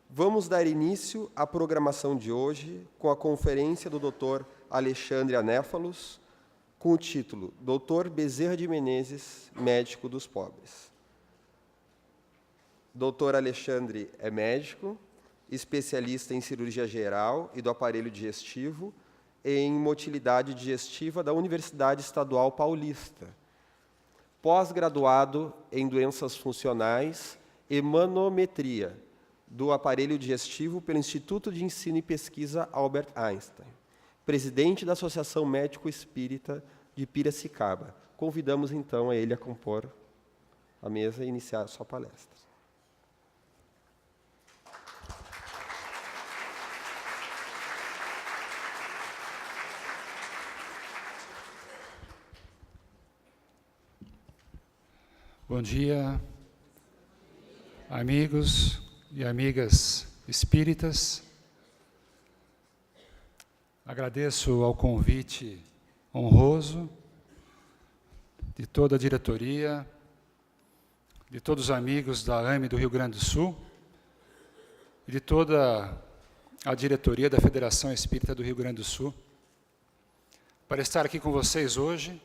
Vamos dar início à programação de hoje com a conferência do Dr. Alexandre Anéfalos, com o título Dr. Bezerra de Menezes, médico dos pobres. Dr. Alexandre é médico, especialista em cirurgia geral e do aparelho digestivo e em motilidade digestiva da Universidade Estadual Paulista. Pós-graduado em doenças funcionais e manometria do aparelho digestivo pelo Instituto de Ensino e Pesquisa Albert Einstein. Presidente da Associação Médico Espírita de Piracicaba. Convidamos, então, a ele a compor a mesa e iniciar a sua palestra. Bom dia, amigos e amigas espíritas. Agradeço ao convite honroso de toda a diretoria, de todos os amigos da AME do Rio Grande do Sul e de toda a diretoria da Federação Espírita do Rio Grande do Sul, para estar aqui com vocês hoje,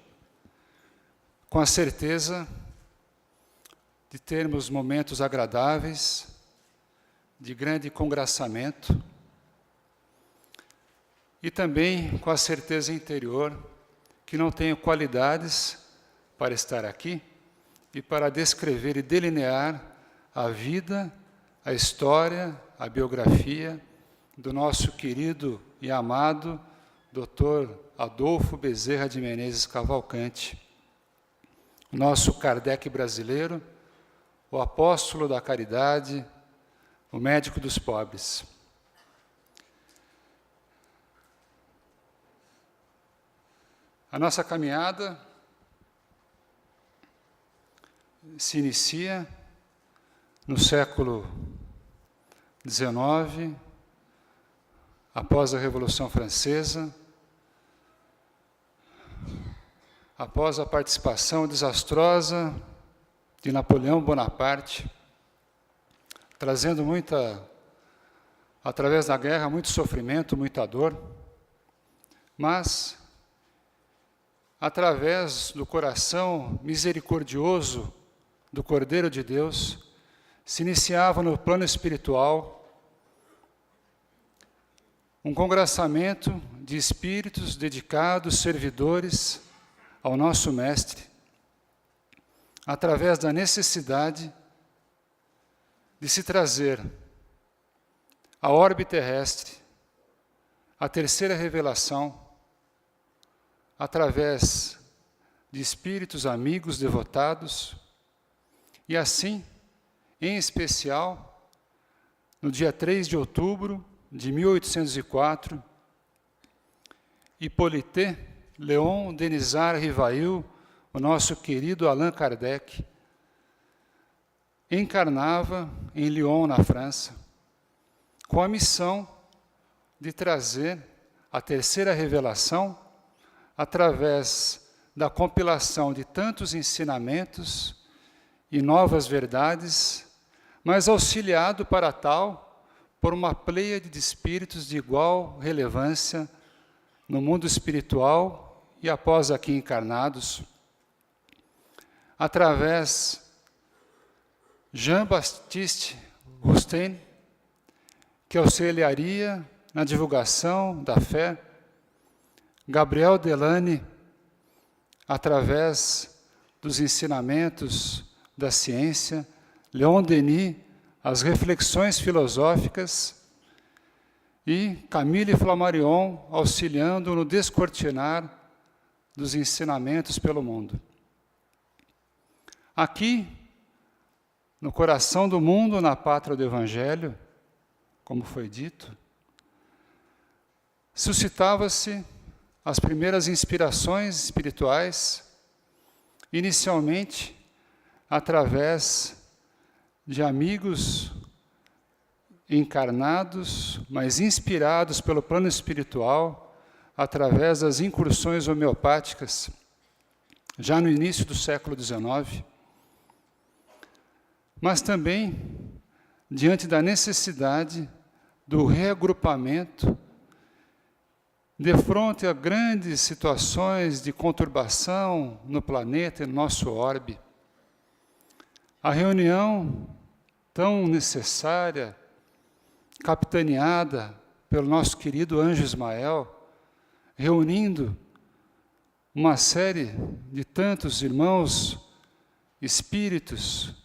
com a certeza de termos momentos agradáveis, de grande congraçamento, e também com a certeza interior que não tenho qualidades para estar aqui e para descrever e delinear a vida, a história, a biografia do nosso querido e amado Dr. Adolfo Bezerra de Menezes Cavalcante, nosso Kardec brasileiro, o apóstolo da caridade, o médico dos pobres. A nossa caminhada se inicia no século XIX, após a Revolução Francesa, após a participação desastrosa de Napoleão Bonaparte, trazendo através da guerra, muito sofrimento, muita dor, mas, através do coração misericordioso do Cordeiro de Deus, se iniciava no plano espiritual um congraçamento de espíritos dedicados, servidores ao nosso Mestre, através da necessidade de se trazer à orbe terrestre a terceira revelação, através de espíritos amigos devotados, e assim, em especial, no dia 3 de outubro de 1804, Hippolyte Léon Denisard Rivail, o nosso querido Allan Kardec, encarnava em Lyon, na França, com a missão de trazer a terceira revelação através da compilação de tantos ensinamentos e novas verdades, mas auxiliado para tal por uma pleiade de espíritos de igual relevância no mundo espiritual e após aqui encarnados, através Jean-Baptiste Rustin, que auxiliaria na divulgação da fé, Gabriel Delany, através dos ensinamentos da ciência, Leon Denis, as reflexões filosóficas, e Camille Flammarion, auxiliando no descortinar dos ensinamentos pelo mundo. Aqui, no coração do mundo, na pátria do Evangelho, como foi dito, suscitava-se as primeiras inspirações espirituais, inicialmente através de amigos encarnados, mas inspirados pelo plano espiritual, através das incursões homeopáticas, já no início do século XIX, mas também diante da necessidade do reagrupamento, defronte a grandes situações de conturbação no planeta e no nosso orbe. A reunião tão necessária, capitaneada pelo nosso querido Anjo Ismael, reunindo uma série de tantos irmãos, espíritos,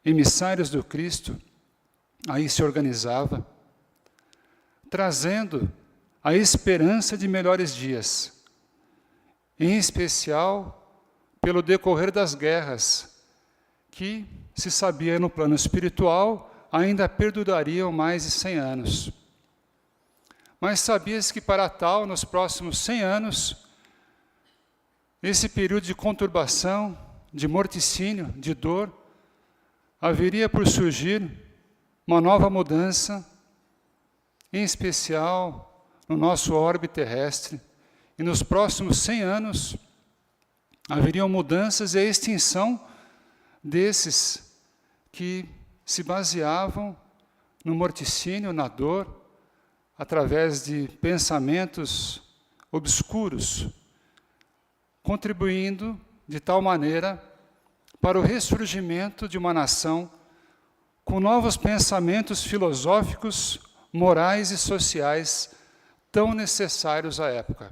emissários do Cristo, aí se organizava, trazendo a esperança de melhores dias, em especial pelo decorrer das guerras, que, se sabia no plano espiritual, ainda perdurariam mais de 100 anos. Mas sabia-se que para tal, nos próximos 100 anos, esse período de conturbação, de morticínio, de dor, haveria por surgir uma nova mudança, em especial no nosso orbe terrestre, e nos próximos 100 anos haveriam mudanças e a extinção desses que se baseavam no morticínio, na dor, através de pensamentos obscuros, contribuindo de tal maneira para o ressurgimento de uma nação com novos pensamentos filosóficos, morais e sociais tão necessários à época.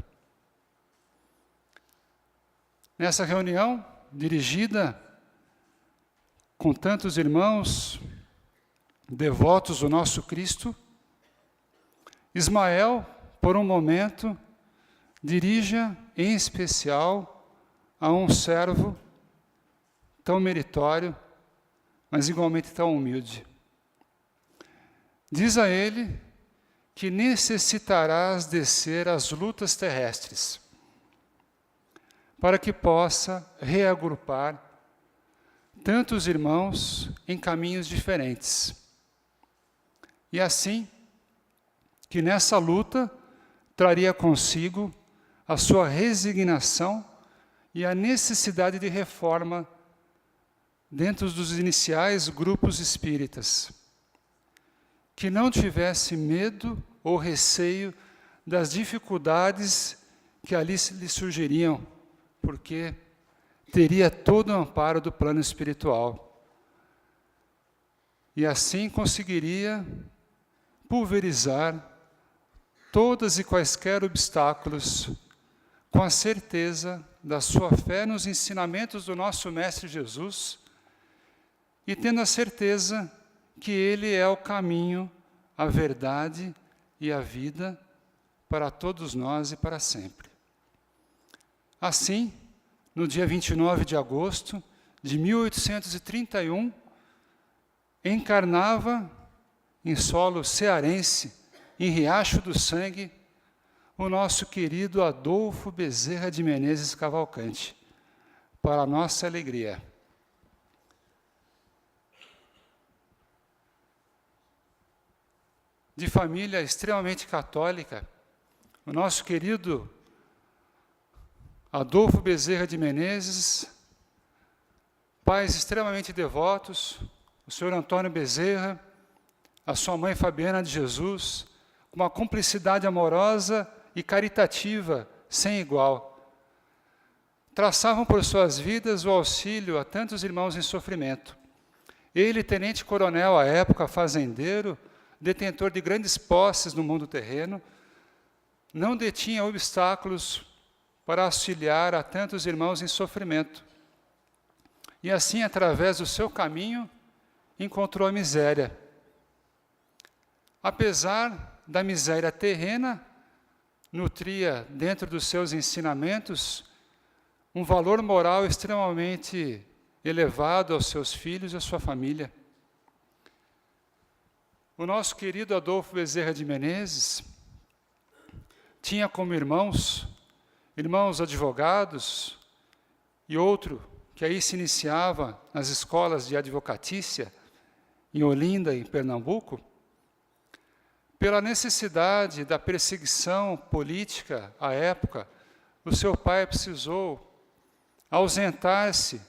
Nessa reunião, dirigida com tantos irmãos devotos do nosso Cristo, Ismael, por um momento, dirija em especial a um servo tão meritório, mas igualmente tão humilde. Diz a ele que necessitarás descer às lutas terrestres, para que possa reagrupar tantos irmãos em caminhos diferentes. E assim, que nessa luta traria consigo a sua resignação e a necessidade de reforma dentro dos iniciais grupos espíritas, que não tivesse medo ou receio das dificuldades que ali lhe surgiriam, porque teria todo o amparo do plano espiritual. E assim conseguiria pulverizar todas e quaisquer obstáculos, com a certeza da sua fé nos ensinamentos do nosso Mestre Jesus, e tendo a certeza que Ele é o caminho, a verdade e a vida para todos nós e para sempre. Assim, no dia 29 de agosto de 1831, encarnava em solo cearense, em Riacho do Sangue, o nosso querido Adolfo Bezerra de Menezes Cavalcante, para a nossa alegria. De família extremamente católica, o nosso querido Adolfo Bezerra de Menezes, pais extremamente devotos, o senhor Antônio Bezerra, a sua mãe Fabiana de Jesus, com uma cumplicidade amorosa e caritativa sem igual. Traçavam por suas vidas o auxílio a tantos irmãos em sofrimento. Ele, tenente-coronel à época, fazendeiro, detentor de grandes posses no mundo terreno, não detinha obstáculos para auxiliar a tantos irmãos em sofrimento. E assim, através do seu caminho, encontrou a miséria. Apesar da miséria terrena, nutria dentro dos seus ensinamentos um valor moral extremamente elevado aos seus filhos e à sua família. O nosso querido Adolfo Bezerra de Menezes tinha como irmãos advogados e outro que aí se iniciava nas escolas de advocatícia em Olinda, em Pernambuco. Pela necessidade da perseguição política à época, o seu pai precisou ausentar-se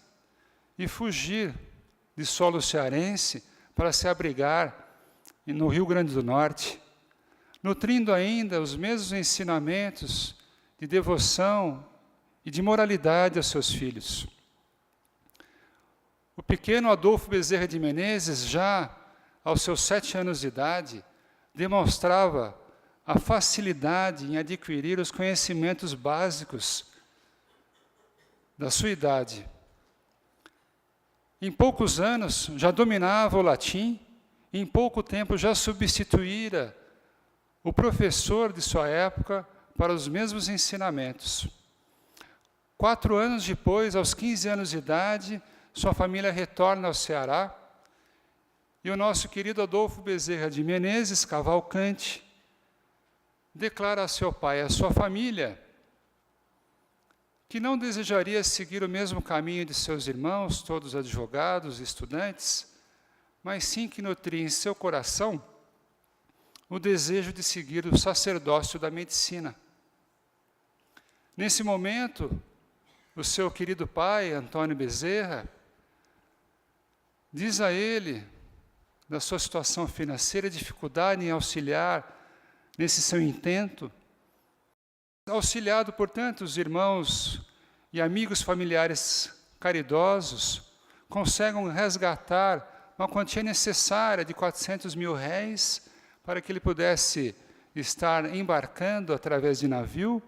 e fugir de solo cearense para se abrigar no Rio Grande do Norte, nutrindo ainda os mesmos ensinamentos de devoção e de moralidade aos seus filhos. O pequeno Adolfo Bezerra de Menezes, já aos seus 7 anos de idade, demonstrava a facilidade em adquirir os conhecimentos básicos da sua idade. Em poucos anos já dominava o latim, e em pouco tempo já substituíra o professor de sua época para os mesmos ensinamentos. 4 anos depois, aos 15 anos de idade, sua família retorna ao Ceará, e o nosso querido Adolfo Bezerra de Menezes Cavalcante declara a seu pai e a sua família que não desejaria seguir o mesmo caminho de seus irmãos, todos advogados e estudantes, mas sim que nutria em seu coração o desejo de seguir o sacerdócio da medicina. Nesse momento, o seu querido pai, Antônio Bezerra, diz a ele, da sua situação financeira, dificuldade em auxiliar nesse seu intento, auxiliado por tantos irmãos e amigos familiares caridosos, conseguem resgatar uma quantia necessária de 400 mil réis para que ele pudesse estar embarcando através de navio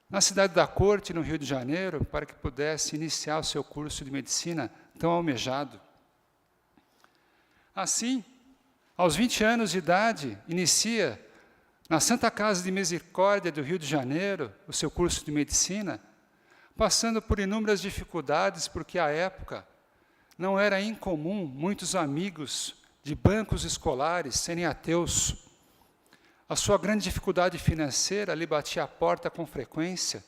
na cidade da Corte, no Rio de Janeiro, para que pudesse iniciar o seu curso de medicina tão almejado. Assim, aos 20 anos de idade, inicia na Santa Casa de Misericórdia do Rio de Janeiro o seu curso de medicina, passando por inúmeras dificuldades, porque à época não era incomum muitos amigos de bancos escolares serem ateus. A sua grande dificuldade financeira lhe batia a porta com frequência,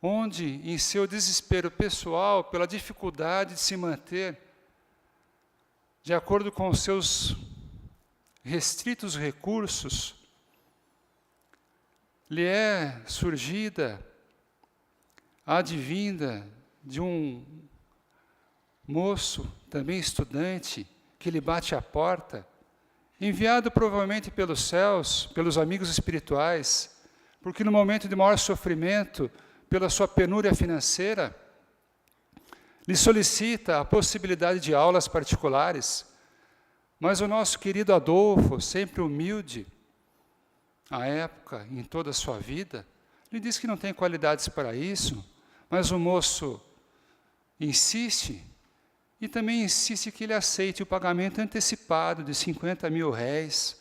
onde, em seu desespero pessoal, pela dificuldade de se manter de acordo com os seus restritos recursos, lhe é surgida a advinda de um moço, também estudante, que lhe bate à porta, enviado provavelmente pelos céus, pelos amigos espirituais, porque no momento de maior sofrimento, pela sua penúria financeira, lhe solicita a possibilidade de aulas particulares, mas o nosso querido Adolfo, sempre humilde, à época, em toda a sua vida, lhe diz que não tem qualidades para isso, mas o moço insiste, e também insiste que ele aceite o pagamento antecipado de 50 mil réis,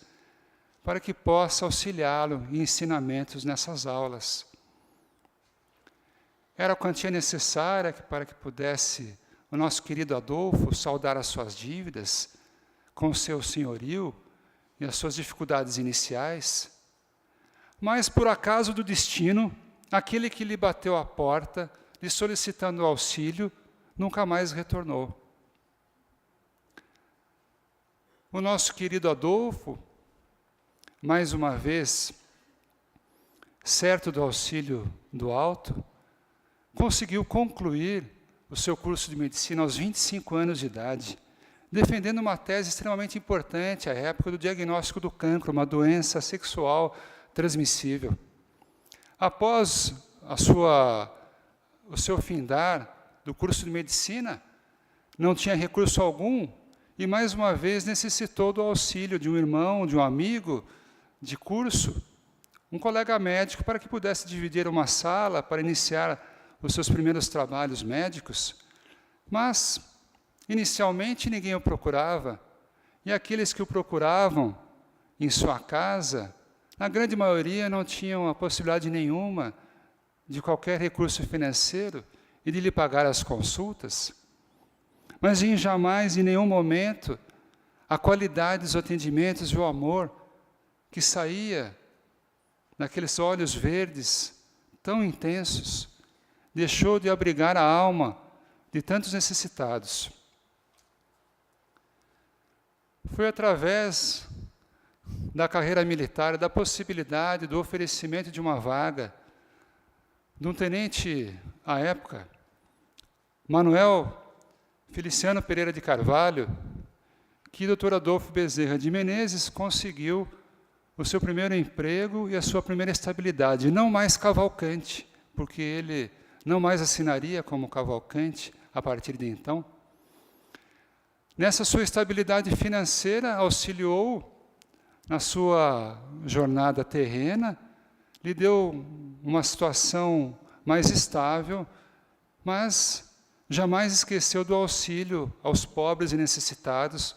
para que possa auxiliá-lo em ensinamentos nessas aulas. Era a quantia necessária para que pudesse o nosso querido Adolfo saldar as suas dívidas com o seu senhorio e as suas dificuldades iniciais. Mas, por acaso do destino, aquele que lhe bateu à porta, lhe solicitando auxílio, nunca mais retornou. O nosso querido Adolfo, mais uma vez, certo do auxílio do alto, conseguiu concluir o seu curso de medicina aos 25 anos de idade, defendendo uma tese extremamente importante à época do diagnóstico do cancro, uma doença sexual transmissível. Após o seu findar do curso de medicina, não tinha recurso algum e, mais uma vez, necessitou do auxílio de um irmão, de um amigo de curso, um colega médico, para que pudesse dividir uma sala para iniciar os seus primeiros trabalhos médicos, mas, inicialmente, ninguém o procurava, e aqueles que o procuravam em sua casa, na grande maioria não tinham a possibilidade nenhuma de qualquer recurso financeiro e de lhe pagar as consultas, mas em jamais, em nenhum momento, a qualidade dos atendimentos e o amor que saía daqueles olhos verdes tão intensos, deixou de abrigar a alma de tantos necessitados. Foi através da carreira militar, da possibilidade do oferecimento de uma vaga de um tenente, à época, Manuel Feliciano Pereira de Carvalho, que o Dr. Adolfo Bezerra de Menezes conseguiu o seu primeiro emprego e a sua primeira estabilidade, não mais Cavalcante, porque ele não mais assinaria como Cavalcante a partir de então. Nessa sua estabilidade financeira, auxiliou na sua jornada terrena, lhe deu uma situação mais estável, mas jamais esqueceu do auxílio aos pobres e necessitados,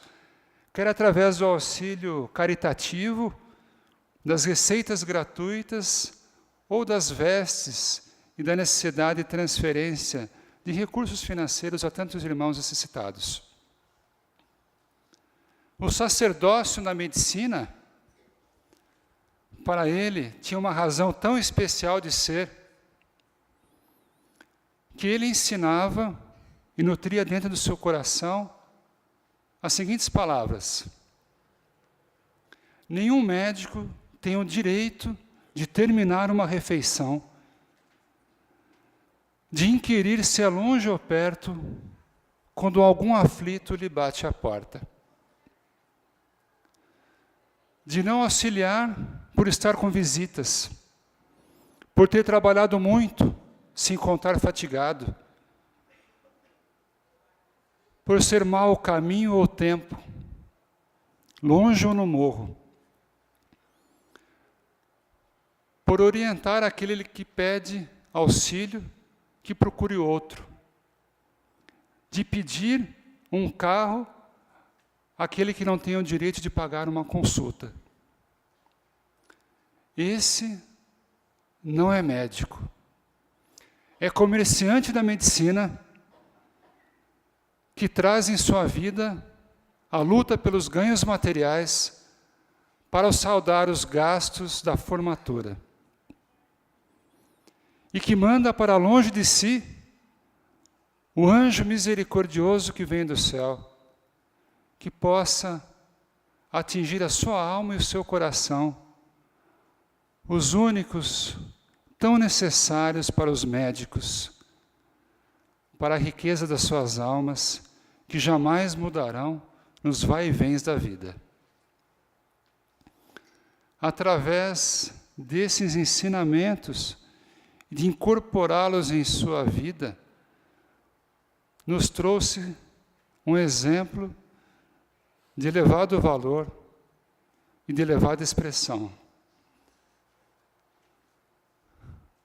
quer através do auxílio caritativo, das receitas gratuitas ou das vestes e da necessidade de transferência de recursos financeiros a tantos irmãos necessitados. O sacerdócio na medicina, para ele, tinha uma razão tão especial de ser, que ele ensinava e nutria dentro do seu coração as seguintes palavras: nenhum médico tem o direito de terminar uma refeição, de inquirir se é longe ou perto, quando algum aflito lhe bate à porta, de não auxiliar por estar com visitas, por ter trabalhado muito, se encontrar fatigado, por ser mau o caminho ou o tempo, longe ou no morro, por orientar aquele que pede auxílio, que procure outro, de pedir um carro àquele que não tem o direito de pagar uma consulta. Esse não é médico. É comerciante da medicina que traz em sua vida a luta pelos ganhos materiais para saldar os gastos da formatura. E que manda para longe de si o anjo misericordioso que vem do céu, que possa atingir a sua alma e o seu coração, os únicos tão necessários para os médicos, para a riqueza das suas almas, que jamais mudarão nos vai-e-vens da vida. Através desses ensinamentos, de incorporá-los em sua vida, nos trouxe um exemplo de elevado valor e de elevada expressão.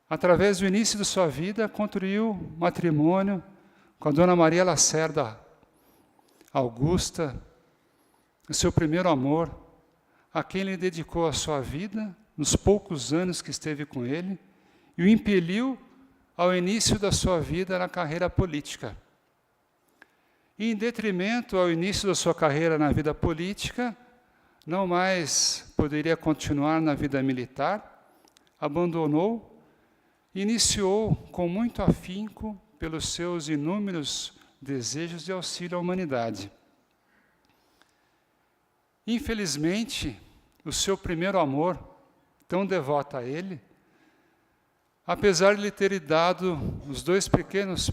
Através do início de sua vida, construiu matrimônio com a Dona Maria Lacerda Augusta, o seu primeiro amor, a quem ele dedicou a sua vida, nos poucos anos que esteve com ele, e o impeliu ao início da sua vida na carreira política. E, em detrimento ao início da sua carreira na vida política, não mais poderia continuar na vida militar, abandonou e iniciou com muito afinco pelos seus inúmeros desejos de auxílio à humanidade. Infelizmente, o seu primeiro amor, tão devoto a ele, apesar de lhe ter dado os 2 pequenos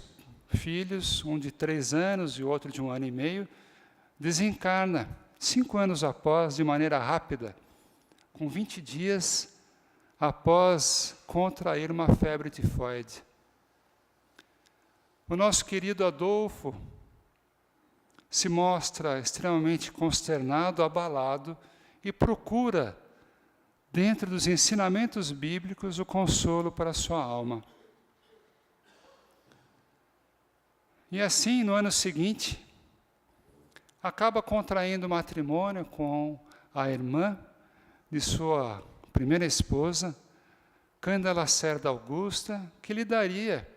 filhos, um de 3 anos e o outro de 1 ano e meio, desencarna 5 anos após, de maneira rápida, com 20 dias após contrair uma febre tifoide. O nosso querido Adolfo se mostra extremamente consternado, abalado e procura, dentro dos ensinamentos bíblicos, o consolo para a sua alma. E assim, no ano seguinte, acaba contraindo matrimônio com a irmã de sua primeira esposa, Cândida Lacerda Augusta, que lhe daria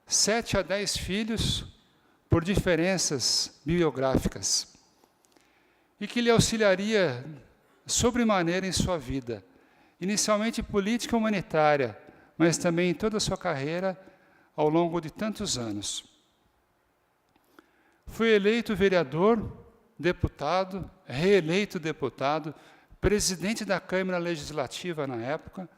7 a 10 filhos por diferenças biográficas, e que lhe auxiliaria sobremaneira em sua vida, inicialmente política e humanitária, mas também em toda a sua carreira ao longo de tantos anos. Foi eleito vereador, deputado, reeleito deputado, presidente da Câmara Legislativa na época,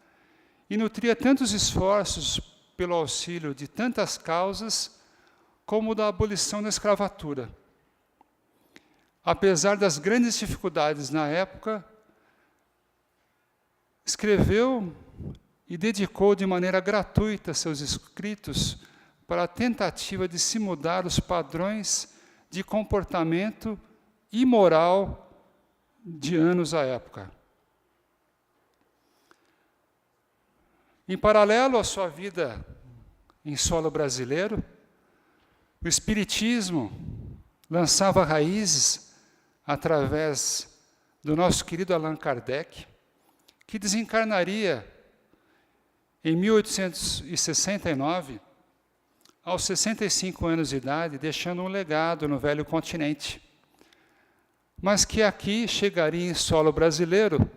e nutria tantos esforços pelo auxílio de tantas causas, como da abolição da escravatura. apesar das grandes dificuldades na época, escreveu e dedicou de maneira gratuita seus escritos para a tentativa de se mudar os padrões de comportamento imoral de anos à época. Em paralelo à sua vida em solo brasileiro, o Espiritismo lançava raízes através do nosso querido Allan Kardec, que desencarnaria em 1869, aos 65 anos de idade, deixando um legado no velho continente, mas que aqui chegaria em solo brasileiro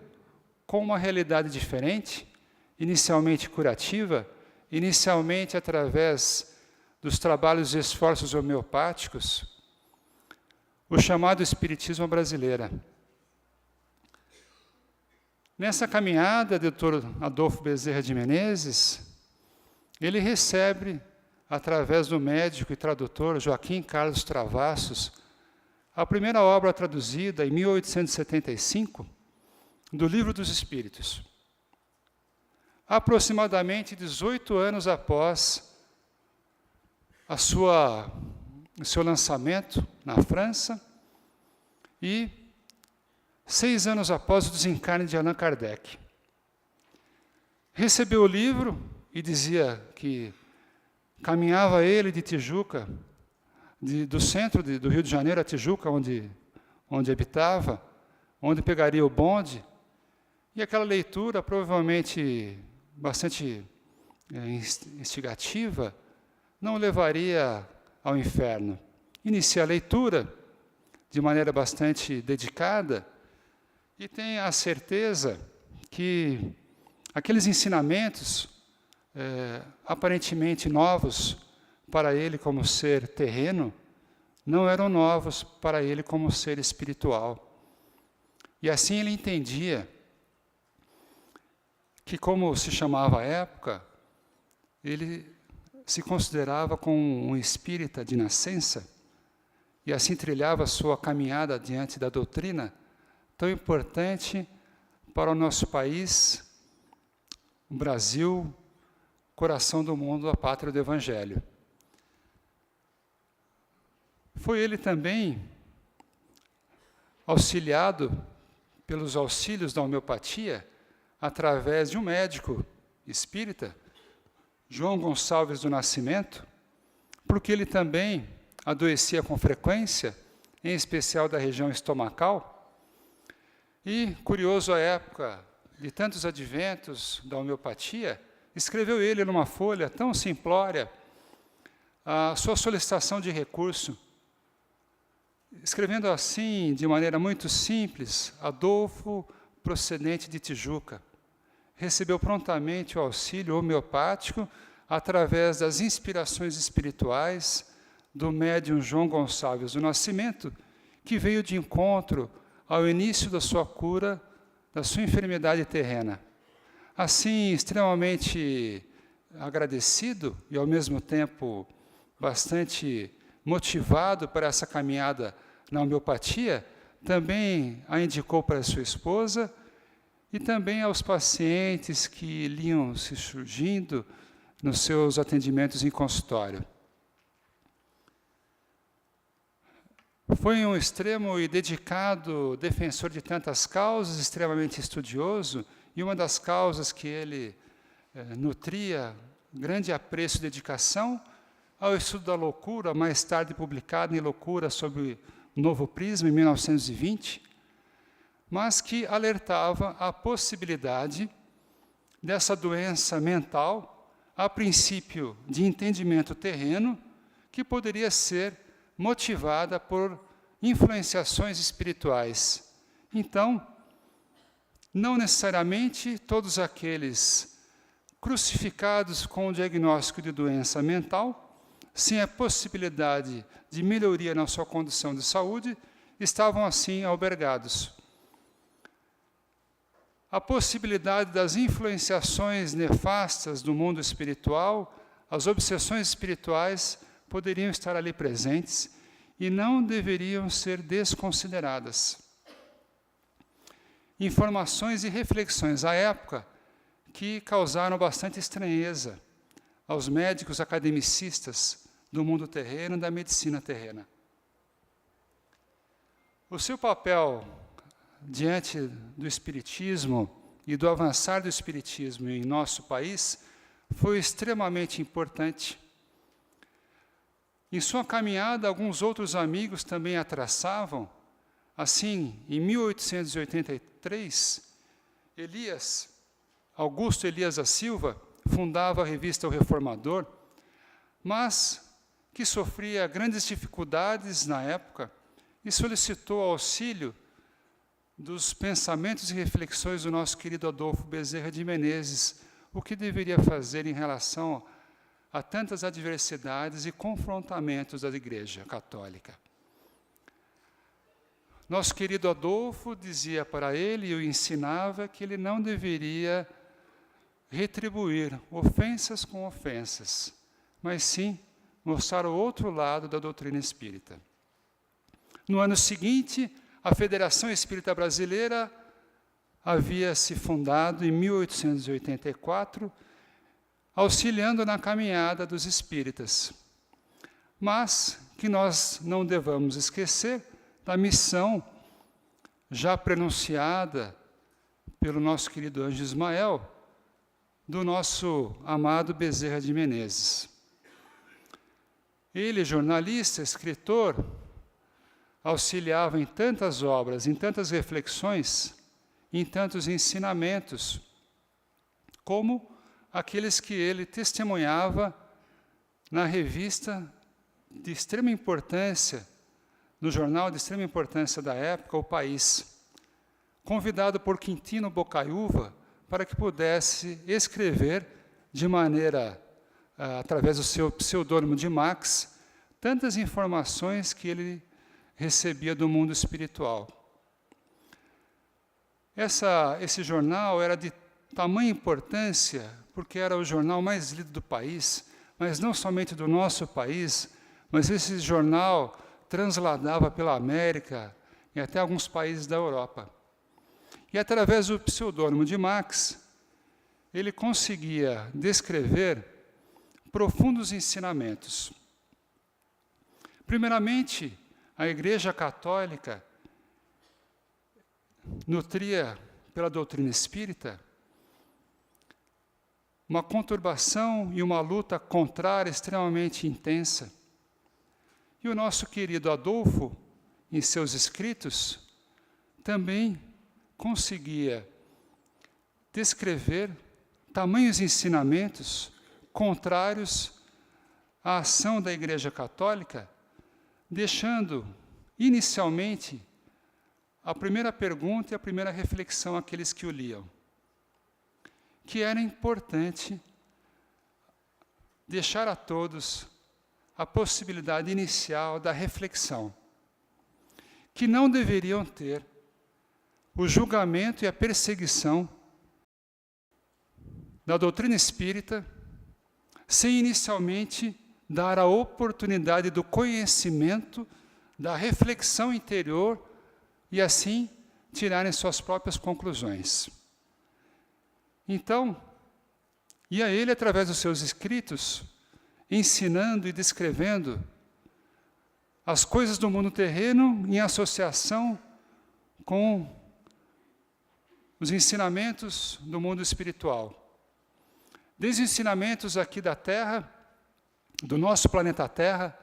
com uma realidade diferente, inicialmente curativa, inicialmente através dos trabalhos e esforços homeopáticos, o chamado Espiritismo brasileiro. Nessa caminhada, Dr. Adolfo Bezerra de Menezes, ele recebe, através do médico e tradutor Joaquim Carlos Travassos, a primeira obra traduzida em 1875 do Livro dos Espíritos. Aproximadamente 18 anos após o seu lançamento na França e 6 anos após o desencarne de Allan Kardec. Recebeu o livro e dizia que caminhava ele de Tijuca, do centro do Rio de Janeiro a Tijuca, onde habitava, onde pegaria o bonde, e aquela leitura, provavelmente bastante instigativa, não o levaria ao inferno. Inicia a leitura de maneira bastante dedicada e tem a certeza que aqueles ensinamentos aparentemente novos para ele como ser terreno, não eram novos para ele como ser espiritual. E assim ele entendia que, como se chamava a época, ele se considerava como um espírita de nascença, e assim trilhava a sua caminhada diante da doutrina tão importante para o nosso país, o Brasil, coração do mundo, a pátria do Evangelho. Foi ele também auxiliado pelos auxílios da homeopatia, através de um médico espírita, João Gonçalves do Nascimento, porque ele também adoecia com frequência, em especial da região estomacal. E, curioso à época de tantos adventos da homeopatia, escreveu ele numa folha tão simplória a sua solicitação de recurso, escrevendo assim, de maneira muito simples: Adolfo, procedente de Tijuca. Recebeu prontamente o auxílio homeopático através das inspirações espirituais do médium João Gonçalves do Nascimento, que veio de encontro ao início da sua cura, da sua enfermidade terrena. Assim, extremamente agradecido e, ao mesmo tempo, bastante motivado para essa caminhada na homeopatia, também a indicou para sua esposa e também aos pacientes que iam se surgindo nos seus atendimentos em consultório. Foi um extremo e dedicado defensor de tantas causas, extremamente estudioso, e uma das causas que ele nutria grande apreço e dedicação ao estudo da loucura, mais tarde publicado em Loucura sob o Novo Prisma, em 1920, mas que alertava a possibilidade dessa doença mental, a princípio de entendimento terreno, que poderia ser motivada por influenciações espirituais. Então, não necessariamente todos aqueles crucificados com o diagnóstico de doença mental, sem a possibilidade de melhoria na sua condição de saúde, estavam assim albergados. A possibilidade das influenciações nefastas do mundo espiritual, as obsessões espirituais, poderiam estar ali presentes, e não deveriam ser desconsideradas. Informações e reflexões à época que causaram bastante estranheza aos médicos academicistas do mundo terreno e da medicina terrena. O seu papel diante do Espiritismo e do avançar do Espiritismo em nosso país foi extremamente importante. Em sua caminhada, alguns outros amigos também a traçavam. Assim, em 1883, Augusto Elias da Silva fundava a revista O Reformador, mas que sofria grandes dificuldades na época e solicitou auxílio dos pensamentos e reflexões do nosso querido Adolfo Bezerra de Menezes, o que deveria fazer em relação a tantas adversidades e confrontamentos da Igreja Católica. Nosso querido Adolfo dizia para ele e o ensinava que ele não deveria retribuir ofensas com ofensas, mas sim mostrar o outro lado da doutrina espírita. No ano seguinte, a Federação Espírita Brasileira havia se fundado em 1884, auxiliando na caminhada dos espíritas. Mas que nós não devamos esquecer da missão já pronunciada pelo nosso querido Anjo Ismael, do nosso amado Bezerra de Menezes. Ele, jornalista, escritor, auxiliava em tantas obras, em tantas reflexões, em tantos ensinamentos, como aqueles que ele testemunhava na revista de extrema importância, no jornal de extrema importância da época, O País, convidado por Quintino Bocaiúva para que pudesse escrever de maneira, através do seu pseudônimo de Max, tantas informações que ele recebia do mundo espiritual. Esse jornal era de tamanha importância, porque era o jornal mais lido do país, mas não somente do nosso país, mas esse jornal transladava pela América e até alguns países da Europa. E através do pseudônimo de Max, ele conseguia descrever profundos ensinamentos. Primeiramente, a Igreja Católica nutria pela doutrina espírita uma conturbação e uma luta contrária extremamente intensa. E o nosso querido Adolfo, em seus escritos, também conseguia descrever tamanhos ensinamentos contrários à ação da Igreja Católica, deixando, inicialmente, a primeira pergunta e a primeira reflexão àqueles que o liam, que era importante deixar a todos a possibilidade inicial da reflexão, que não deveriam ter o julgamento e a perseguição da doutrina espírita, sem inicialmente dar a oportunidade do conhecimento, da reflexão interior e assim tirarem suas próprias conclusões. Então, ia ele, através dos seus escritos, ensinando e descrevendo as coisas do mundo terreno em associação com os ensinamentos do mundo espiritual. Desde os ensinamentos aqui da Terra, do nosso planeta Terra,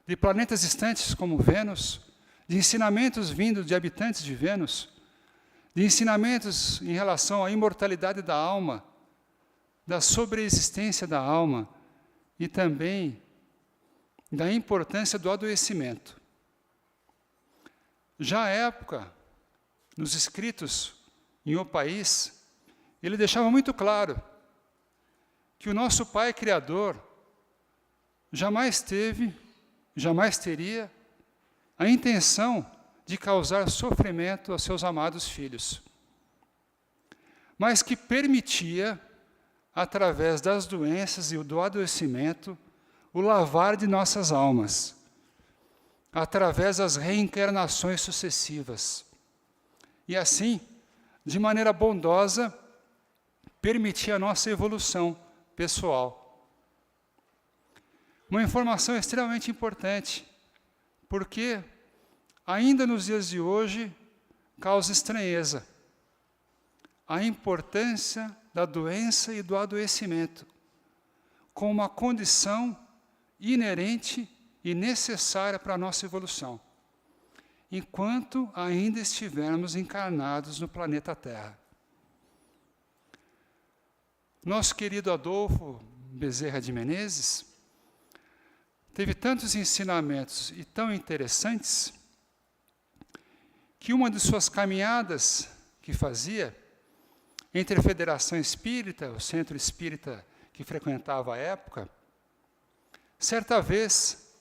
de planetas distantes como Vênus, de ensinamentos vindos de habitantes de Vênus, de ensinamentos em relação à imortalidade da alma, da sobreexistência da alma e também da importância do adoecimento. Já à época, nos escritos em O País, ele deixava muito claro que o nosso Pai Criador jamais teve, jamais teria a intenção de causar sofrimento aos seus amados filhos, mas que permitia, através das doenças e do adoecimento, o lavar de nossas almas. através das reencarnações sucessivas. E assim, de maneira bondosa, permitir a nossa evolução pessoal. Uma informação extremamente importante, porque ainda nos dias de hoje causa estranheza a importância da doença e do adoecimento como uma condição inerente e necessária para a nossa evolução, enquanto ainda estivermos encarnados no planeta Terra. Nosso querido Adolfo Bezerra de Menezes teve tantos ensinamentos e tão interessantes que uma de suas caminhadas que fazia entre a Federação Espírita, o centro espírita que frequentava à época, certa vez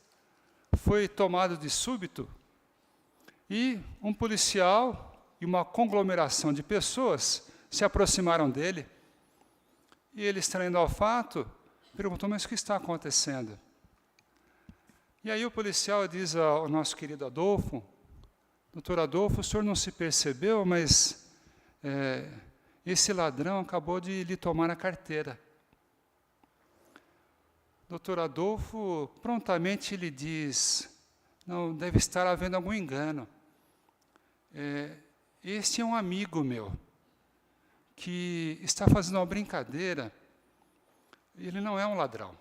foi tomado de súbito e um policial e uma conglomeração de pessoas se aproximaram dele e ele, estranhando ao fato, perguntou: mas o que está acontecendo? E aí o policial diz ao nosso querido Adolfo: doutor Adolfo, o senhor não se percebeu, mas esse ladrão acabou de lhe tomar a carteira. Doutor Adolfo prontamente lhe diz: não, deve estar havendo algum engano. Este é um amigo meu, que está fazendo uma brincadeira. Ele não é um ladrão.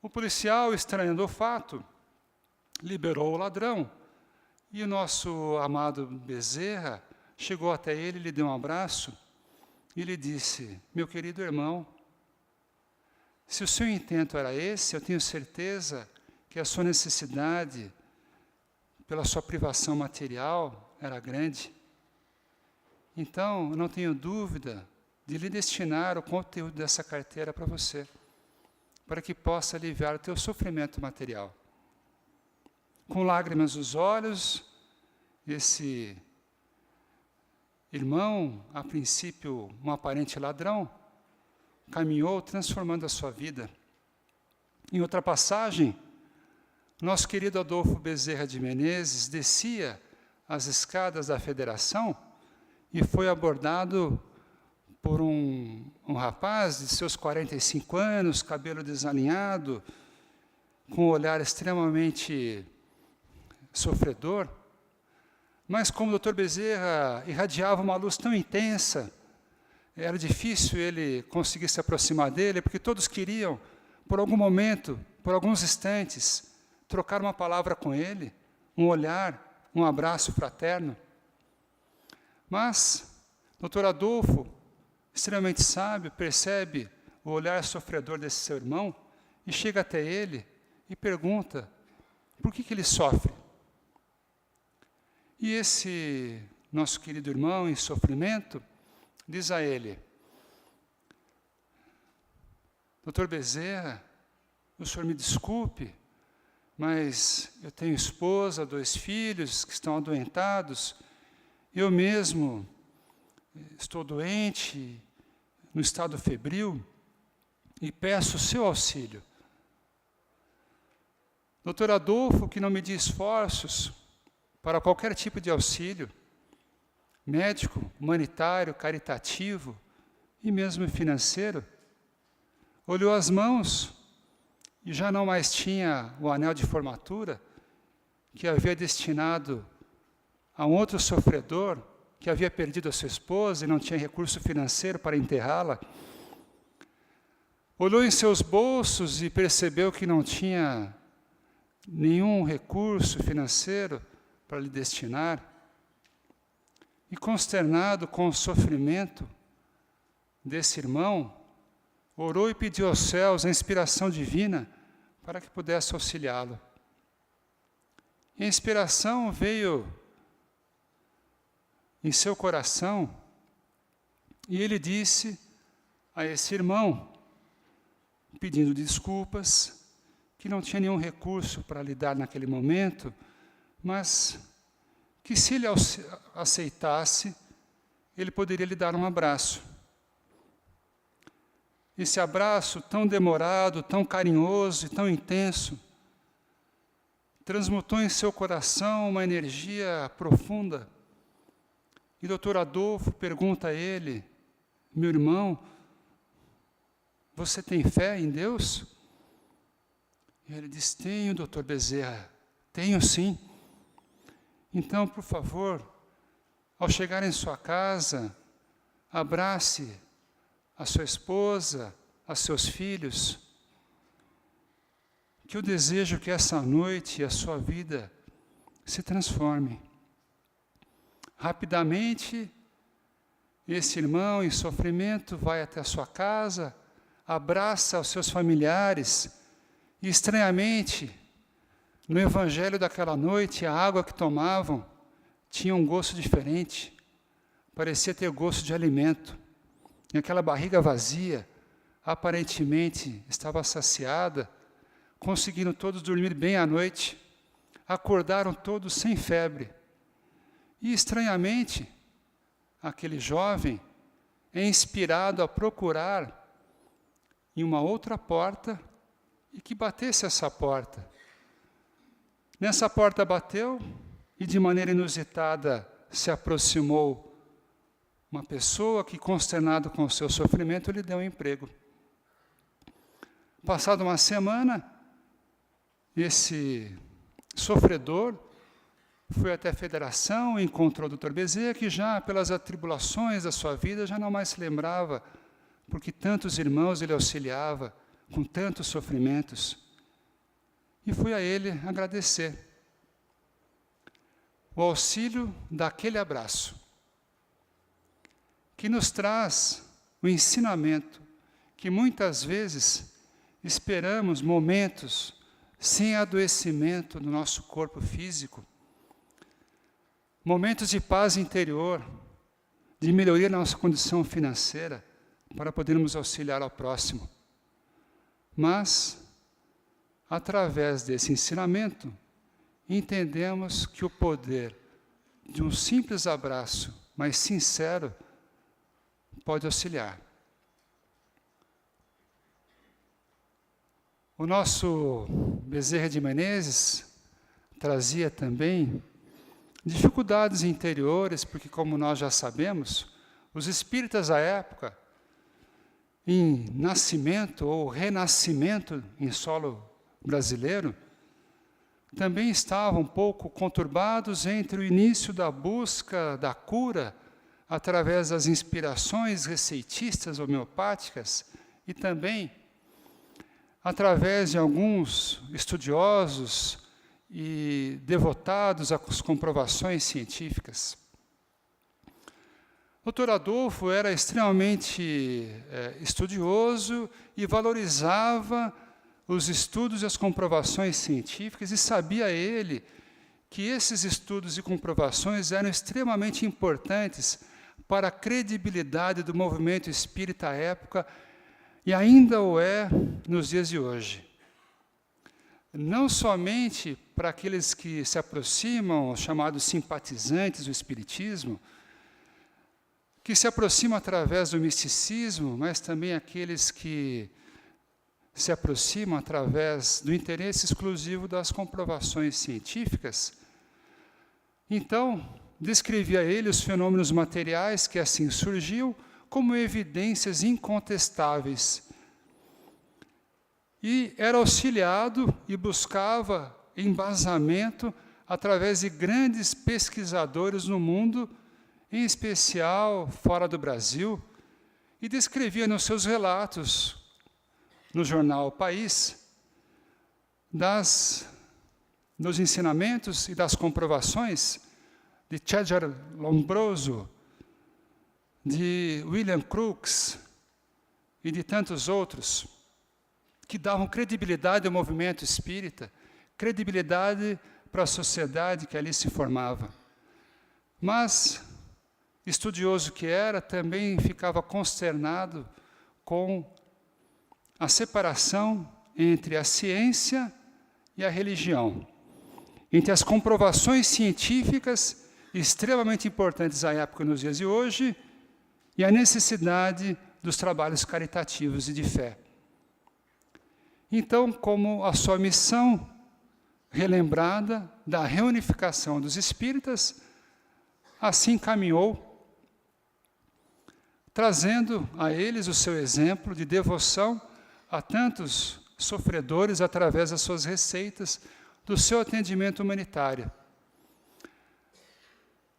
O policial, estranhando o fato, liberou o ladrão. E o nosso amado Bezerra chegou até ele, lhe deu um abraço e lhe disse: meu querido irmão, se o seu intento era esse, eu tenho certeza que a sua necessidade pela sua privação material era grande. Então, eu não tenho dúvida de lhe destinar o conteúdo dessa carteira para você, para que possa aliviar o teu sofrimento material. Com lágrimas nos olhos, esse irmão, a princípio um aparente ladrão, caminhou transformando a sua vida. Em outra passagem, nosso querido Adolfo Bezerra de Menezes descia as escadas da Federação e foi abordado por um rapaz de seus 45 anos, cabelo desalinhado, com um olhar extremamente sofredor. Mas como o Dr. Bezerra irradiava uma luz tão intensa, era difícil ele conseguir se aproximar dele, porque todos queriam, por algum momento, por alguns instantes, trocar uma palavra com ele, um olhar, um abraço fraterno. Mas Dr. Adolfo, extremamente sábio, percebe o olhar sofredor desse seu irmão e chega até ele e pergunta por que ele sofre. E esse nosso querido irmão em sofrimento diz a ele: doutor Bezerra, o senhor me desculpe, mas eu tenho esposa, 2 filhos que estão adoentados, eu mesmo estou doente, no estado febril, e peço o seu auxílio. Doutor Adolfo, que não media esforços para qualquer tipo de auxílio, médico, humanitário, caritativo e mesmo financeiro, olhou as mãos e já não mais tinha o anel de formatura que havia destinado a um outro sofredor que havia perdido a sua esposa e não tinha recurso financeiro para enterrá-la. Olhou em seus bolsos e percebeu que não tinha nenhum recurso financeiro para lhe destinar. E consternado com o sofrimento desse irmão, orou e pediu aos céus a inspiração divina para que pudesse auxiliá-lo. E a inspiração veio em seu coração e ele disse a esse irmão, pedindo desculpas, que não tinha nenhum recurso para lhe dar naquele momento, mas que se ele aceitasse, ele poderia lhe dar um abraço. Esse abraço tão demorado, tão carinhoso e tão intenso, transmutou em seu coração uma energia profunda. E o Dr. Adolfo pergunta a ele: meu irmão, você tem fé em Deus? E ele diz: tenho, Dr. Bezerra, tenho sim. Então, por favor, ao chegar em sua casa, abrace a sua esposa, a seus filhos, que eu desejo que essa noite a sua vida se transforme. Rapidamente, esse irmão em sofrimento vai até a sua casa, abraça os seus familiares, e estranhamente, no evangelho daquela noite, a água que tomavam tinha um gosto diferente, parecia ter gosto de alimento. E aquela barriga vazia, aparentemente estava saciada, conseguiram todos dormir bem à noite, acordaram todos sem febre. E estranhamente, aquele jovem é inspirado a procurar em uma outra porta e que batesse essa porta. Nessa porta bateu e de maneira inusitada se aproximou uma pessoa que, consternado com o seu sofrimento, lhe deu um emprego. Passada uma semana, esse sofredor foi até a federação e encontrou o Dr. Bezerra, que já pelas atribulações da sua vida já não mais se lembrava, porque tantos irmãos ele auxiliava com tantos sofrimentos. E foi a ele agradecer o auxílio daquele abraço, que nos traz o ensinamento que muitas vezes esperamos momentos sem adoecimento do nosso corpo físico, momentos de paz interior, de melhoria na nossa condição financeira, para podermos auxiliar ao próximo. Mas, através desse ensinamento, entendemos que o poder de um simples abraço, mas sincero, pode auxiliar. O nosso Bezerra de Menezes trazia também dificuldades interiores, porque, como nós já sabemos, os espíritas à época, em nascimento ou renascimento em solo brasileiro, também estavam um pouco conturbados entre o início da busca da cura através das inspirações receitistas homeopáticas e também através de alguns estudiosos e devotados às comprovações científicas. O Dr. Adolfo era extremamente estudioso e valorizava os estudos e as comprovações científicas, e sabia ele que esses estudos e comprovações eram extremamente importantes para a credibilidade do movimento espírita à época, e ainda o é nos dias de hoje. Não somente para aqueles que se aproximam, os chamados simpatizantes do espiritismo, que se aproximam através do misticismo, mas também aqueles que se aproximam através do interesse exclusivo das comprovações científicas. Então, descrevia ele os fenômenos materiais que assim surgiam como evidências incontestáveis. E era auxiliado e buscava embasamento através de grandes pesquisadores no mundo, em especial fora do Brasil, e descrevia nos seus relatos, no jornal O País, dos ensinamentos e das comprovações de Cesare Lombroso, de William Crookes e de tantos outros, que davam credibilidade ao movimento espírita, credibilidade para a sociedade que ali se formava. Mas, estudioso que era, também ficava consternado com a separação entre a ciência e a religião, entre as comprovações científicas, extremamente importantes à época e nos dias de hoje, e a necessidade dos trabalhos caritativos e de fé. Então, como a sua missão relembrada da reunificação dos espíritas, assim caminhou, trazendo a eles o seu exemplo de devoção a tantos sofredores através das suas receitas, do seu atendimento humanitário.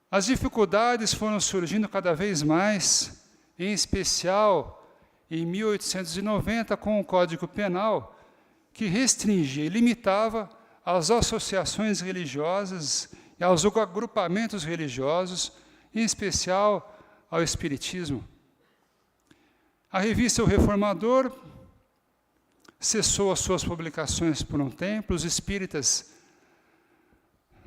As dificuldades foram surgindo cada vez mais, em especial em 1890, com o Código Penal, que restringia e limitava as associações religiosas e aos agrupamentos religiosos, em especial ao Espiritismo. A revista O Reformador cessou as suas publicações por um tempo, os espíritas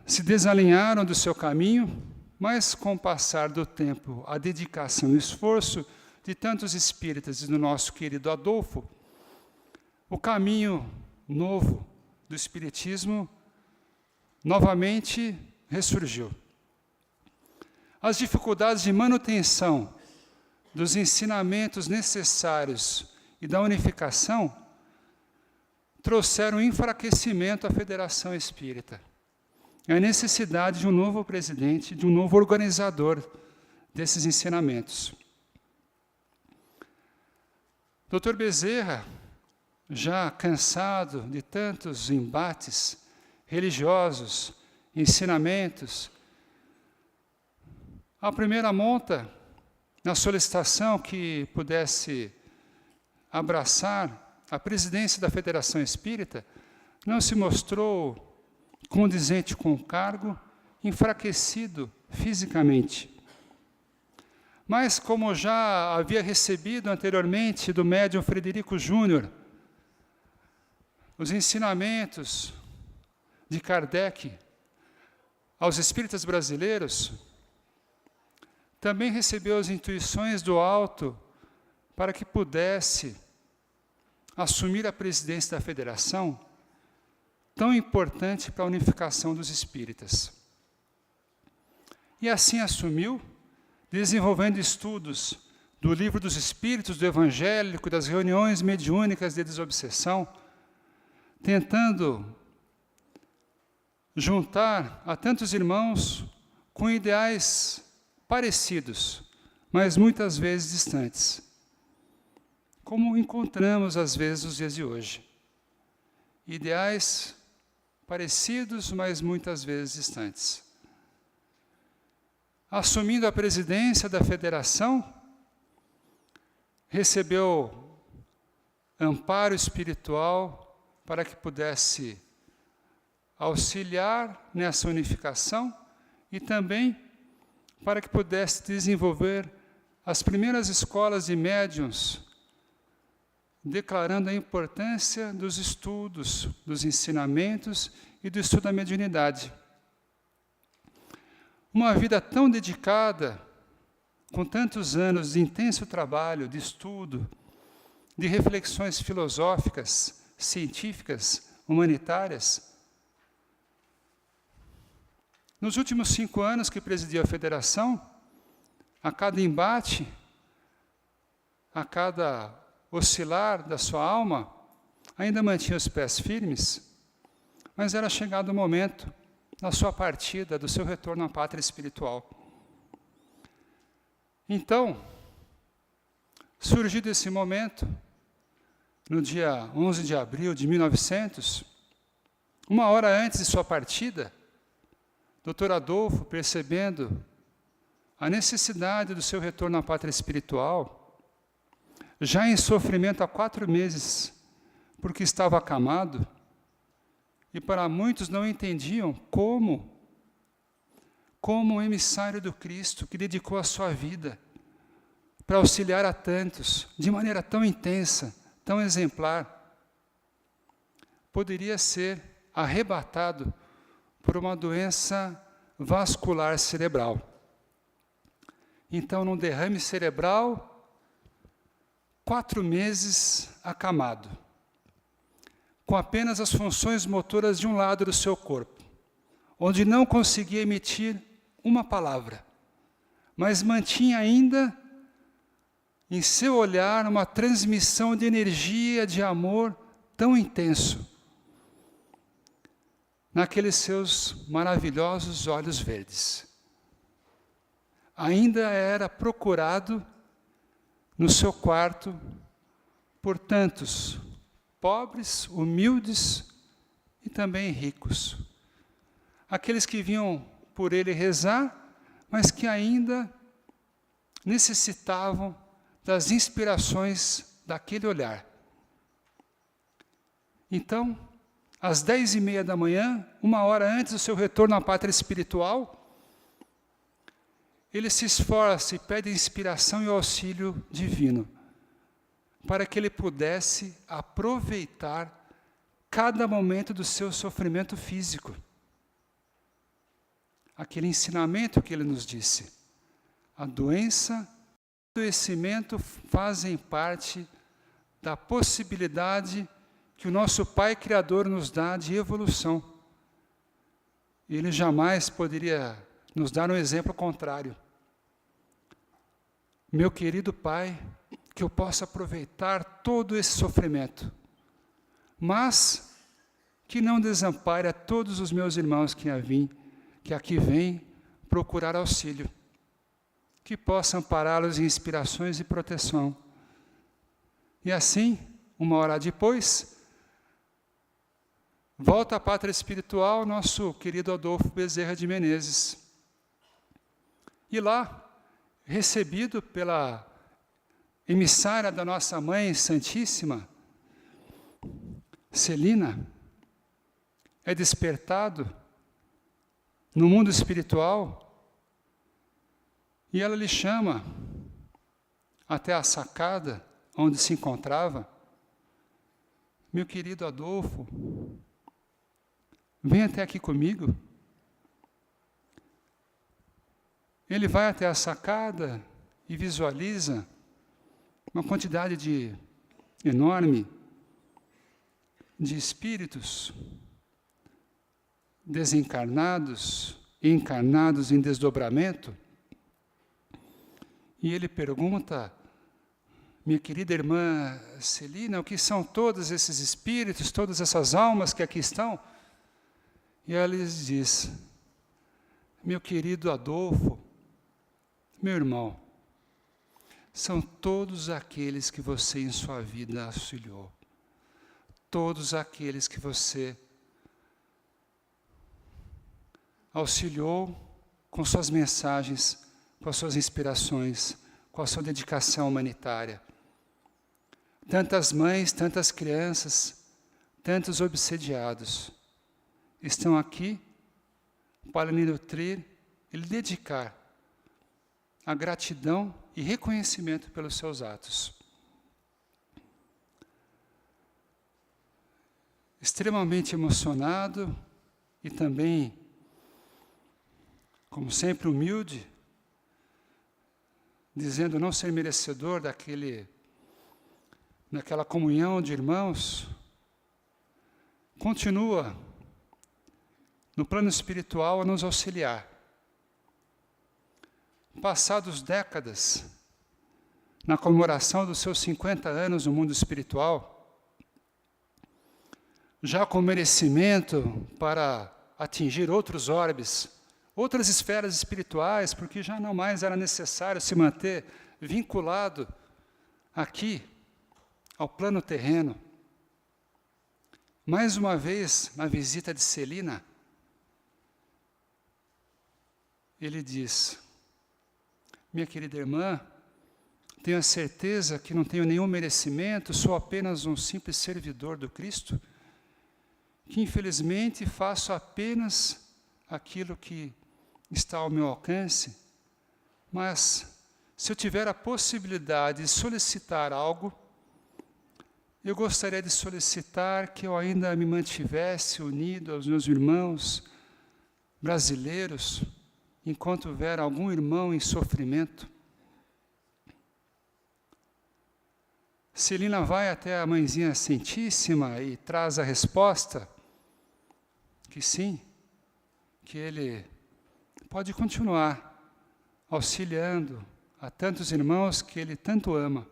se desalinharam do seu caminho, mas com o passar do tempo, a dedicação e o esforço de tantos espíritas e do nosso querido Adolfo, o caminho novo do Espiritismo novamente ressurgiu. As dificuldades de manutenção dos ensinamentos necessários e da unificação trouxeram enfraquecimento à Federação Espírita. A necessidade de um novo presidente, de um novo organizador desses ensinamentos. Dr. Bezerra, já cansado de tantos embates religiosos, ensinamentos, a primeira monta, na solicitação que pudesse abraçar a presidência da Federação Espírita, não se mostrou condizente com o cargo, enfraquecido fisicamente. Mas, como já havia recebido anteriormente do médium Frederico Júnior, os ensinamentos de Kardec aos espíritas brasileiros, também recebeu as intuições do alto para que pudesse assumir a presidência da federação, tão importante para a unificação dos espíritas. E assim assumiu, desenvolvendo estudos do Livro dos Espíritos, do Evangélico, das reuniões mediúnicas de desobsessão, tentando juntar a tantos irmãos com ideais parecidos, mas muitas vezes distantes, como encontramos às vezes nos dias de hoje. Ideais parecidos, mas muitas vezes distantes. Assumindo a presidência da federação, recebeu amparo espiritual para que pudesse auxiliar nessa unificação e também para que pudesse desenvolver as primeiras escolas de médiuns, declarando a importância dos estudos, dos ensinamentos e do estudo da mediunidade. Uma vida tão dedicada, com tantos anos de intenso trabalho, de estudo, de reflexões filosóficas, científicas, humanitárias. Nos últimos 5 anos que presidiu a federação, a cada embate, a cada oscilar da sua alma, ainda mantinha os pés firmes, mas era chegado o momento da sua partida, do seu retorno à pátria espiritual. Então, surgido esse momento, no dia 11 de abril de 1900, uma hora antes de sua partida, Dr. Adolfo, percebendo a necessidade do seu retorno à pátria espiritual, já em sofrimento há 4 meses, porque estava acamado, e para muitos não entendiam como um emissário do Cristo, que dedicou a sua vida para auxiliar a tantos, de maneira tão intensa, tão exemplar, poderia ser arrebatado por uma doença vascular cerebral. Então, num derrame cerebral, 4 meses acamado, com apenas as funções motoras de um lado do seu corpo, onde não conseguia emitir uma palavra, mas mantinha ainda em seu olhar uma transmissão de energia, de amor tão intenso, naqueles seus maravilhosos olhos verdes. Ainda era procurado no seu quarto por tantos pobres, humildes e também ricos. Aqueles que vinham por ele rezar, mas que ainda necessitavam das inspirações daquele olhar. Então, às 10h30 da manhã, 1 hora antes do seu retorno à pátria espiritual, ele se esforça e pede inspiração e auxílio divino, para que ele pudesse aproveitar cada momento do seu sofrimento físico. Aquele ensinamento que ele nos disse: a doença e o adoecimento fazem parte da possibilidade que o nosso Pai Criador nos dá de evolução. Ele jamais poderia nos dar um exemplo contrário. Meu querido Pai, que eu possa aproveitar todo esse sofrimento, mas que não desampare a todos os meus irmãos que aqui vêm procurar auxílio, que possa ampará-los em inspirações e proteção. E assim, 1 hora depois, volta à pátria espiritual nosso querido Adolfo Bezerra de Menezes. E lá, recebido pela emissária da nossa Mãe Santíssima, Celina, é despertado no mundo espiritual e ela lhe chama até a sacada onde se encontrava. Meu querido Adolfo, vem até aqui comigo. Ele vai até a sacada e visualiza uma quantidade enorme de espíritos desencarnados e encarnados em desdobramento. E ele pergunta: minha querida irmã Celina, o que são todos esses espíritos, todas essas almas que aqui estão? E ela lhes diz: meu querido Adolfo, meu irmão, são todos aqueles que você em sua vida auxiliou, todos aqueles que você auxiliou com suas mensagens, com as suas inspirações, com a sua dedicação humanitária. Tantas mães, tantas crianças, tantos obsediados estão aqui para lhe nutrir e lhe dedicar a gratidão e reconhecimento pelos seus atos. Extremamente emocionado e também, como sempre, humilde, dizendo não ser merecedor daquela comunhão de irmãos, continua no plano espiritual a nos auxiliar. Passados décadas, na comemoração dos seus 50 anos no mundo espiritual, já com merecimento para atingir outros orbes, outras esferas espirituais, porque já não mais era necessário se manter vinculado aqui ao plano terreno. Mais uma vez, na visita de Celina, ele diz: minha querida irmã, tenho a certeza que não tenho nenhum merecimento, sou apenas um simples servidor do Cristo, que infelizmente faço apenas aquilo que está ao meu alcance, mas se eu tiver a possibilidade de solicitar algo, eu gostaria de solicitar que eu ainda me mantivesse unido aos meus irmãos brasileiros, enquanto houver algum irmão em sofrimento. Celina vai até a Mãezinha Santíssima e traz a resposta que sim, que ele pode continuar auxiliando a tantos irmãos que ele tanto ama.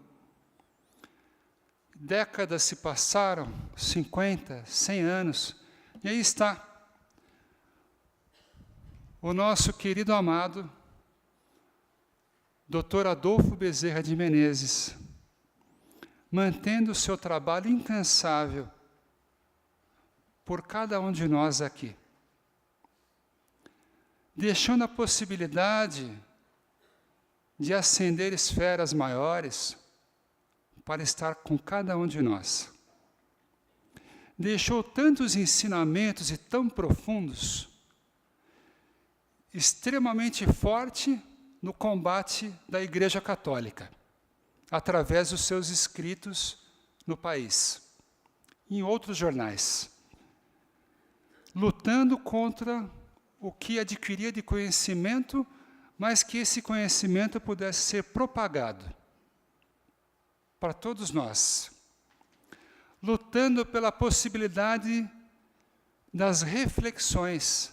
Décadas se passaram, 50, 100 anos, e aí está, o nosso querido amado Dr. Adolfo Bezerra de Menezes, mantendo o seu trabalho incansável por cada um de nós aqui, deixando a possibilidade de ascender esferas maiores para estar com cada um de nós. Deixou tantos ensinamentos e tão profundos, extremamente forte no combate da Igreja Católica, através dos seus escritos no país, em outros jornais, lutando contra o que adquiria de conhecimento, mas que esse conhecimento pudesse ser propagado para todos nós, lutando pela possibilidade das reflexões,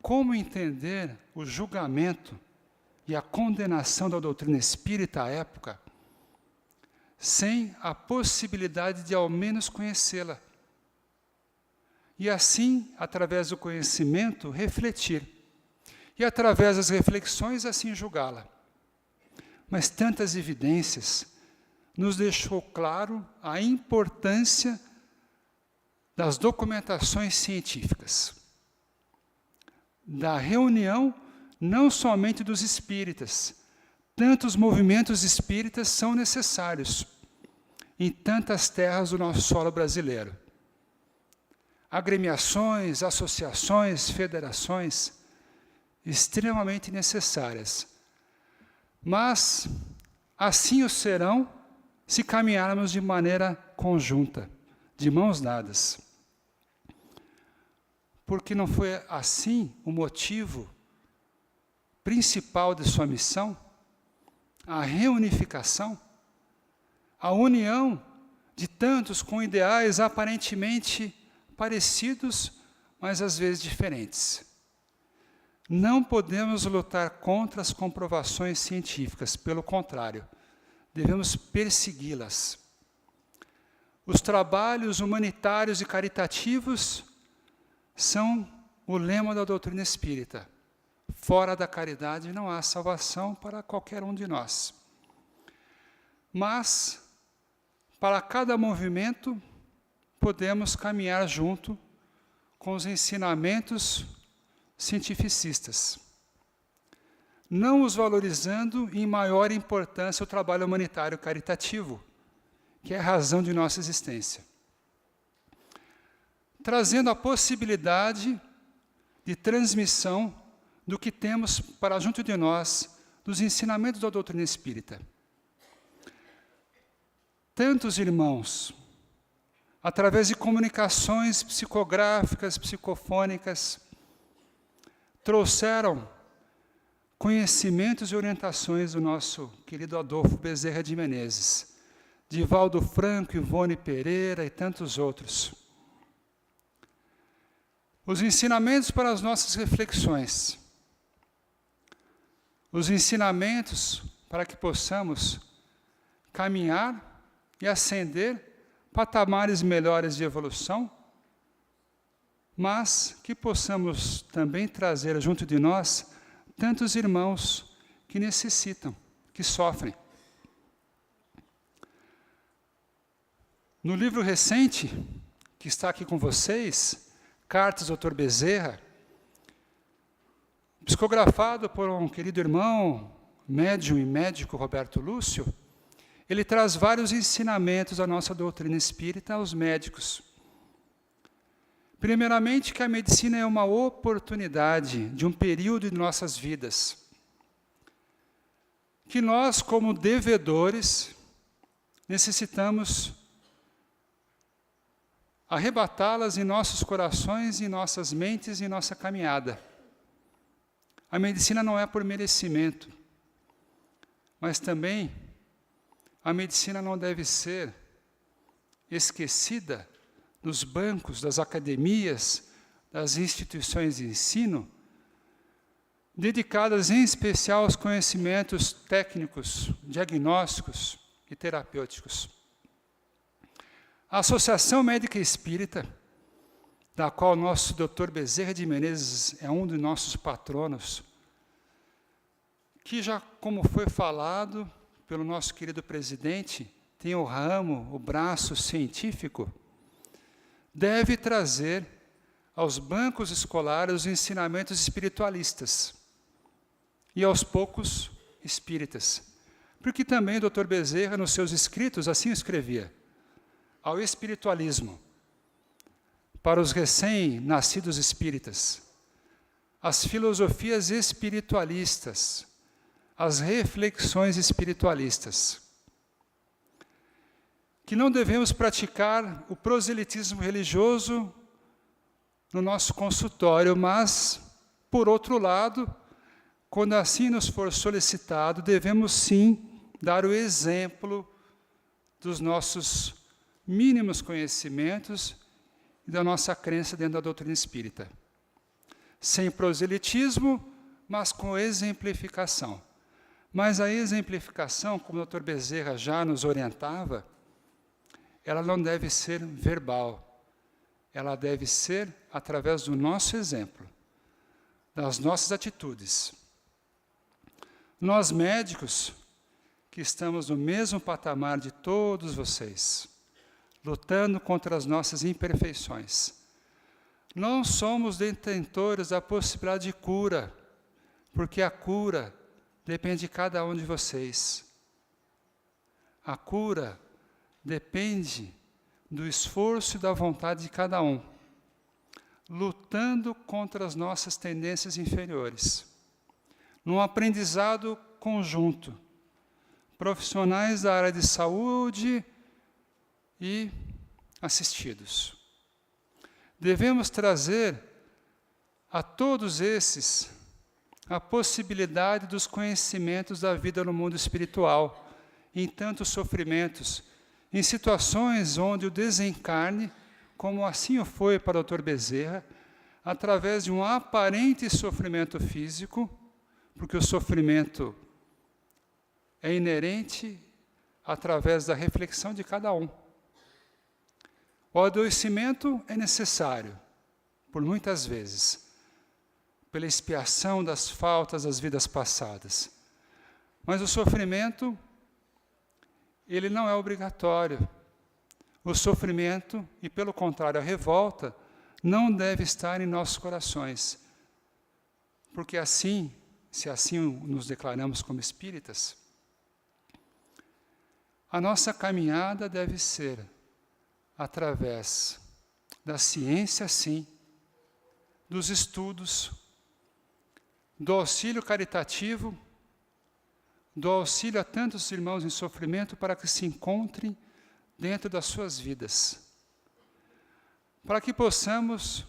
como entender o julgamento e a condenação da doutrina espírita à época, sem a possibilidade de ao menos conhecê-la. E assim, através do conhecimento, refletir. E através das reflexões, assim julgá-la. Mas tantas evidências nos deixou claro a importância das documentações científicas, da reunião não somente dos espíritas, tantos movimentos espíritas são necessários em tantas terras do nosso solo brasileiro. Agremiações, associações, federações, extremamente necessárias. Mas assim o serão se caminharmos de maneira conjunta, de mãos dadas. Porque não foi assim o motivo principal de sua missão, a reunificação, a união de tantos com ideais aparentemente parecidos, mas às vezes diferentes. Não podemos lutar contra as comprovações científicas, pelo contrário, devemos persegui-las. Os trabalhos humanitários e caritativos são o lema da doutrina espírita. Fora da caridade não há salvação para qualquer um de nós. Mas, para cada movimento, podemos caminhar junto com os ensinamentos cientificistas, não os valorizando em maior importância o trabalho humanitário caritativo, que é a razão de nossa existência, trazendo a possibilidade de transmissão do que temos para junto de nós, dos ensinamentos da doutrina espírita. Tantos irmãos, através de comunicações psicográficas, psicofônicas, trouxeram conhecimentos e orientações do nosso querido Adolfo Bezerra de Menezes, Divaldo Franco, Ivone Pereira e tantos outros. Os ensinamentos para as nossas reflexões, os ensinamentos para que possamos caminhar e ascender patamares melhores de evolução, mas que possamos também trazer junto de nós tantos irmãos que necessitam, que sofrem. No livro recente, que está aqui com vocês, Cartas do Dr. Bezerra, psicografado por um querido irmão, médium e médico Roberto Lúcio, ele traz vários ensinamentos da nossa doutrina espírita aos médicos. Primeiramente, que a medicina é uma oportunidade de um período de nossas vidas, que nós, como devedores, necessitamos arrebatá-las em nossos corações, em nossas mentes e em nossa caminhada. A medicina não é por merecimento, mas também a medicina não deve ser esquecida nos bancos das academias, das instituições de ensino, dedicadas em especial aos conhecimentos técnicos, diagnósticos e terapêuticos. A Associação Médica Espírita da qual nosso Dr. Bezerra de Menezes é um dos nossos patronos, que já, como foi falado pelo nosso querido presidente, tem o ramo, o braço científico, deve trazer aos bancos escolares os ensinamentos espiritualistas e, aos poucos, espíritas. Porque também o Dr. Bezerra, nos seus escritos, assim escrevia: ao espiritualismo, para os recém-nascidos espíritas, as filosofias espiritualistas, as reflexões espiritualistas, que não devemos praticar o proselitismo religioso no nosso consultório, mas, por outro lado, quando assim nos for solicitado, devemos sim dar o exemplo dos nossos mínimos conhecimentos e da nossa crença dentro da doutrina espírita. Sem proselitismo, mas com exemplificação. Mas a exemplificação, como o Dr. Bezerra já nos orientava, ela não deve ser verbal. Ela deve ser através do nosso exemplo, das nossas atitudes. Nós médicos, que estamos no mesmo patamar de todos vocês, lutando contra as nossas imperfeições, não somos detentores da possibilidade de cura, porque a cura depende de cada um de vocês. A cura depende do esforço e da vontade de cada um, lutando contra as nossas tendências inferiores, num aprendizado conjunto, profissionais da área de saúde e assistidos. Devemos trazer a todos esses a possibilidade dos conhecimentos da vida no mundo espiritual, em tantos sofrimentos, em situações onde o desencarne, como assim o foi para o Dr. Bezerra, através de um aparente sofrimento físico, porque o sofrimento é inerente através da reflexão de cada um. O adoecimento é necessário, por muitas vezes, pela expiação das faltas das vidas passadas. Mas o sofrimento, ele não é obrigatório. O sofrimento, e pelo contrário, a revolta, não deve estar em nossos corações. Porque assim, se assim nos declaramos como espíritas, a nossa caminhada deve ser através da ciência, sim, dos estudos, do auxílio caritativo, do auxílio a tantos irmãos em sofrimento para que se encontrem dentro das suas vidas, para que possamos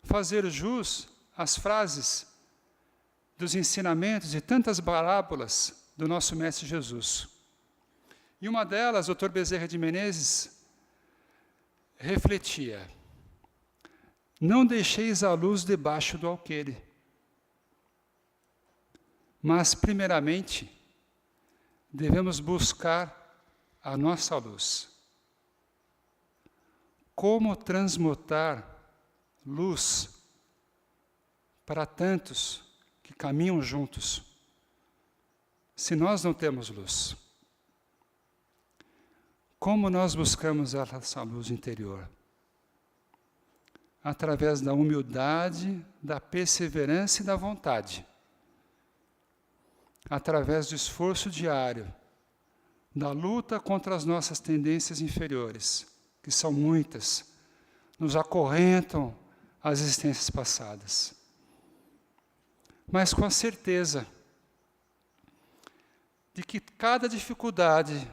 fazer jus às frases dos ensinamentos e tantas parábolas do nosso Mestre Jesus. E uma delas, o Dr. Bezerra de Menezes refletia: não deixeis a luz debaixo do alqueire, mas, primeiramente, devemos buscar a nossa luz. Como transmutar luz para tantos que caminham juntos, se nós não temos luz? Como nós buscamos essa luz interior? Através da humildade, da perseverança e da vontade. Através do esforço diário, da luta contra as nossas tendências inferiores, que são muitas, nos acorrentam às existências passadas. Mas com a certeza de que cada dificuldade,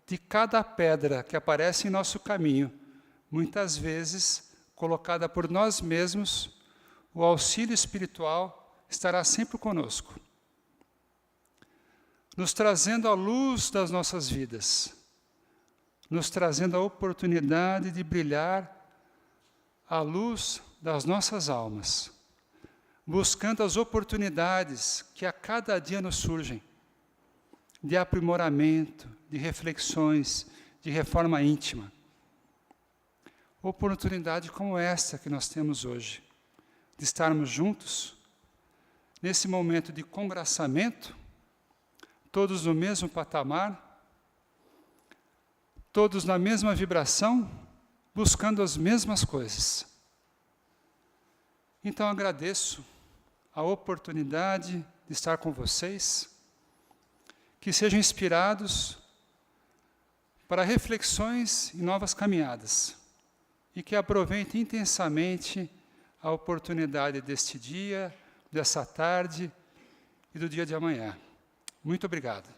de cada pedra que aparece em nosso caminho, muitas vezes colocada por nós mesmos, o auxílio espiritual estará sempre conosco, nos trazendo a luz das nossas vidas, nos trazendo a oportunidade de brilhar a luz das nossas almas, buscando as oportunidades que a cada dia nos surgem, de aprimoramento, de reflexões, de reforma íntima. oportunidade como esta que nós temos hoje, de estarmos juntos, nesse momento de congraçamento, todos no mesmo patamar, todos na mesma vibração, buscando as mesmas coisas. Então agradeço a oportunidade de estar com vocês, que sejam inspirados para reflexões e novas caminhadas, e que aproveitem intensamente a oportunidade deste dia, dessa tarde e do dia de amanhã. Muito obrigado.